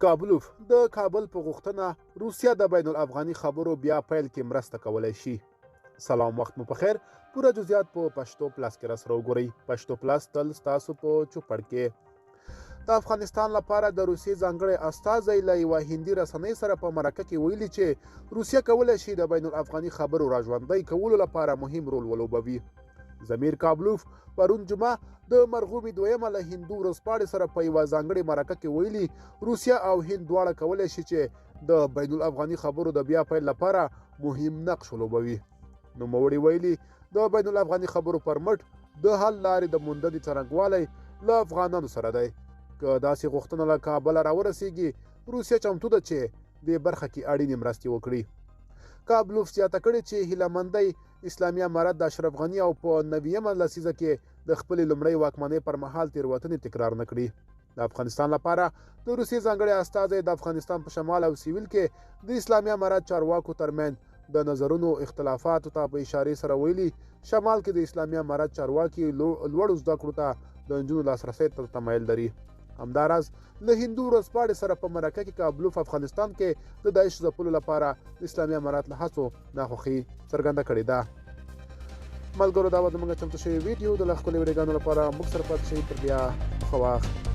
کابلوف د کابل په غوښتنه روسیا د بین الافغاني خبرو بیا پیل کې مرسته کولی شي. سلام، وخت مو په خیر. پوره جزئیات په پښتو پلاس کې راسره وګورئ. پښتو پلاس تل ستاسو په چوپړ کې. د افغانستان لپاره د روسیې ځانګړی استازی له یوه هندي رسنۍ سره په مرکه کې ویلي چې روسیه کولی شي د بین الافغاني خبرو راژوندی کولو لپاره مهم رول ولوبوي. زمیر کابلوف پرون جمعه د مرغومي دویمه له هندو ورځپاڼې سره په یوه ځانګړې مرکه کې ویلي روسیه او هند دواړه کولی شي چې د بین الافغاني خبرو د بیا پیل لپاره مهم نقش ولوبوي. نوموړي ویلي د بین الافغاني خبرو پر مټ د حل لارې د موندنې څرنګوالی له افغانانو سره دی. که داسې غوښتنه له کابله راورسیږي، روسیه چمتو ده چې دې برخه کې اړینې مرستې وکړي. کابلوف زیاته کړې چې هیله-مندۍ اسلامي امارت د اشرف غني او په 90مه لسیزه کې د خپلې لومړۍ واکمنۍ پر مهال تېروتنې تکرار نه کړي. د افغانستان لپاره د روسیې ځانګړی استازی د افغانستان په شمال او سویل کې د اسلامي امارت چارواکو ترمنځ د نظرونو اختلافاتو ته په اشارې سره ویلي شمال کې د اسلامي امارت چارواکي لوړو زده کړو ته د نجونو لاسرسی ته تمایل لري. همداراز له هندو ورځپاڼې سره په مرکه کې کابلوف افغانستان کې د داعش ځپلو لپاره د اسلامي امارت له هڅو ناخوښي څرګنده کړې ده. ملګرو، دا به زموږ چمتو شوی ویډیو د لا ښکلې ویډیوګانو لپاره موږ سره پاتې شئ. تر بیا ښه وخت.